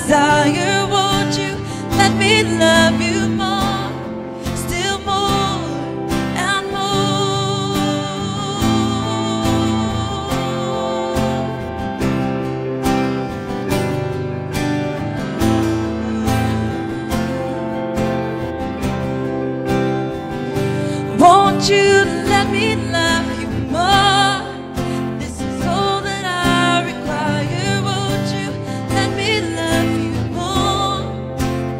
desire. Won't you let me love you more, still more and more? Won't you let me love you more? This is all that I require. Won't you let me love you more?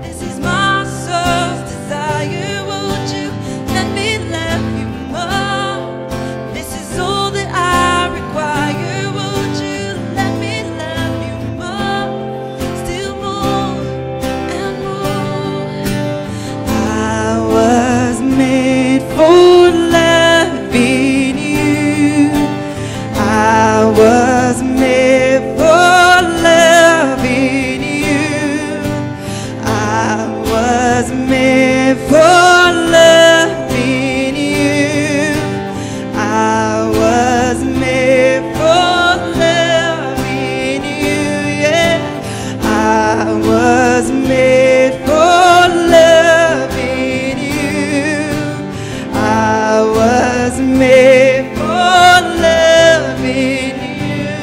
This is my soul's desire. Won't you let me love you more? This is all that I require. Won't you let me love you more, still more and more? I was made for loving you. I was made for loving you. I was made for loving you. I was made for loving you. Yeah, I was made for loving you. I was made for loving you.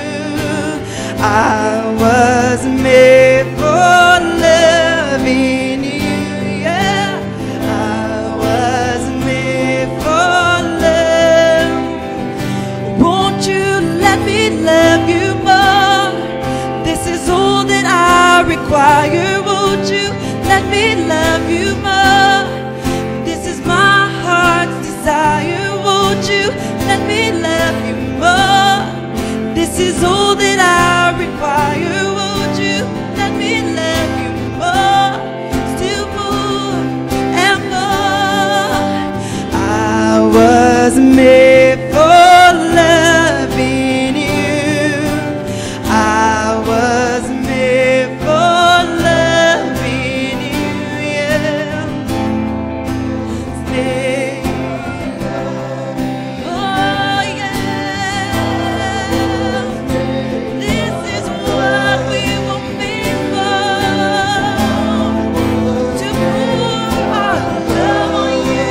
I was made for loving you. Yeah, I was made for love. Won't you let me love you more? This is all that I require. Won't you let me love you more? This is my heart's desire. Won't you let me love you more? This is all that I require. Won't you let me love you more, still more and more? I was made for loving you. I was made for loving you. Yeah. Stay. Oh yeah. This is what we were made for, to pour our love on you.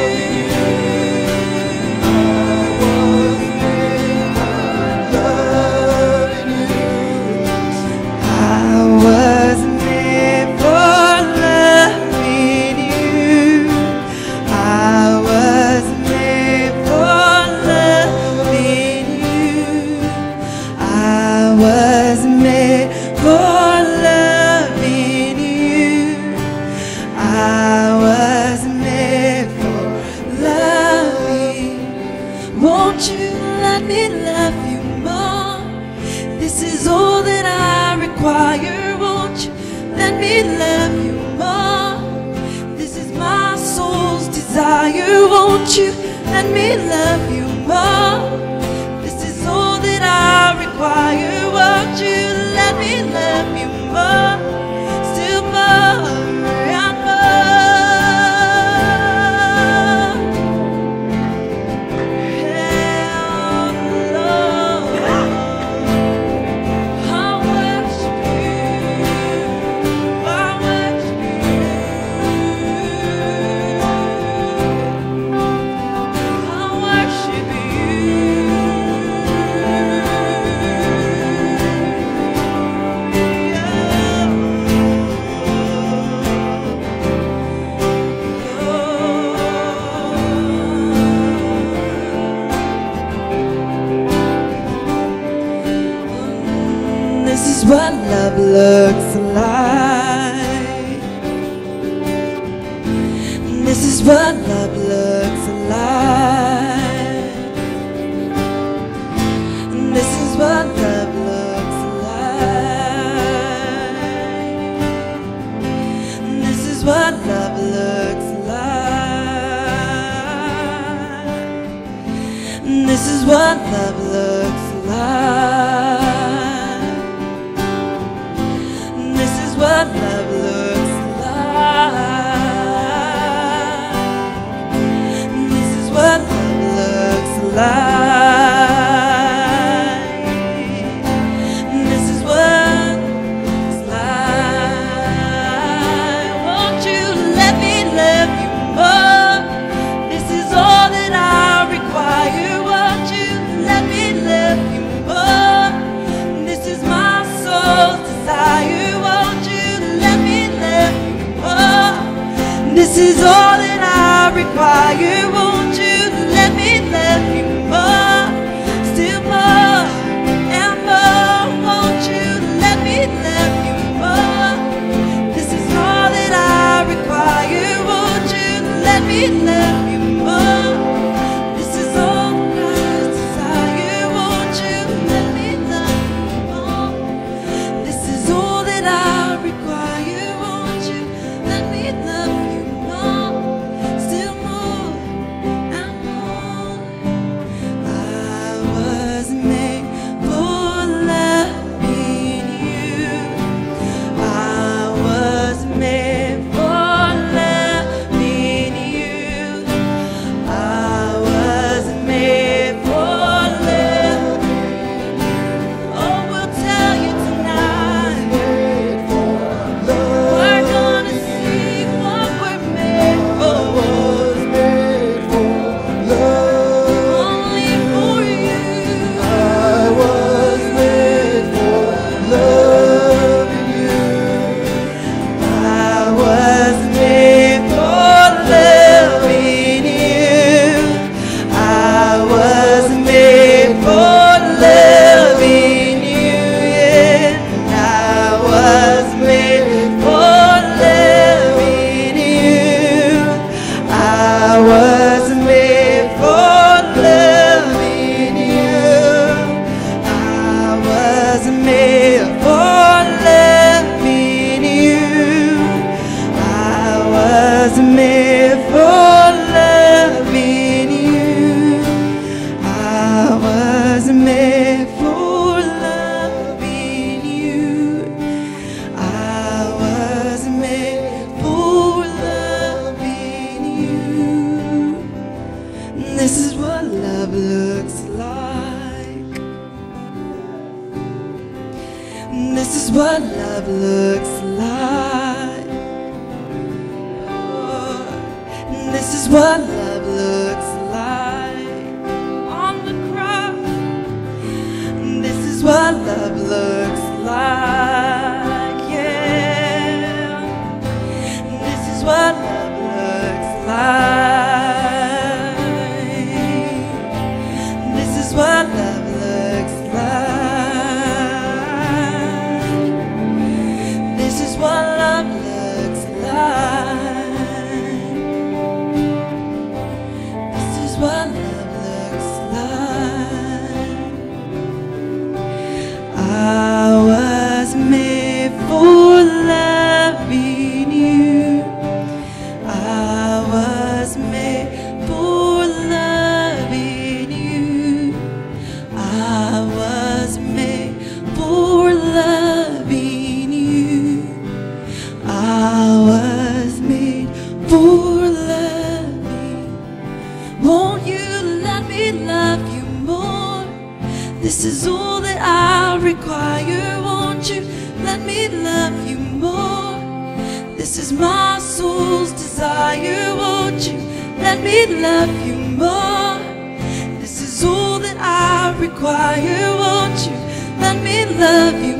I was made for loving you. I was made for loving you. I was made for loving you. I was made for loving. Won't you let me love you more? This is all that I require. Won't you let me love you more? This is my soul's desire. Won't you let me love you more? This is all that I require. Won't you let me love you more, still more and more? Hell, Lord, I worship you. I worship you. I worship This is what love looks like. This is what love looks like. This is what love looks like. This is what love looks like. This is what love looks like. This is what love looks like. This is what love looks like. This is what it's like. is all that I require. Won't you let me love you more, still more and more? Won't you let me love you more? This is all that I require. Won't you let me love you more? This is all I desire. Won't you let me love you more? This is all that I require. Won't you let me love you more, still more and more? I was made for loving you. I was made for loving you. I was made for loving you. Oh, we'll tell you tonight. We're gonna see what we're made for. Only for you. I was made for loving you. I was made for loving you. I was made for loving you. Yeah. I was made for loving you. I was made for loving you. I was made for loving you. I was made for loving you. I was made for loving you. I was made for loving you. This is what love looks like. This is what love looks like. Oh, this is what love looks like on the cross. This is what love looks like. Yeah. This is what love looks like. This is what love looks like. This is what love looks like. This is what love looks like. I was made for loving you. I was made for loving you. I was made for loving you. I was made for loving. Won't you let me love you more? This is all that I require. Won't you let me love you more? This is my soul's desire. Won't you let me love you more? This is all that I require. Won't you let me love you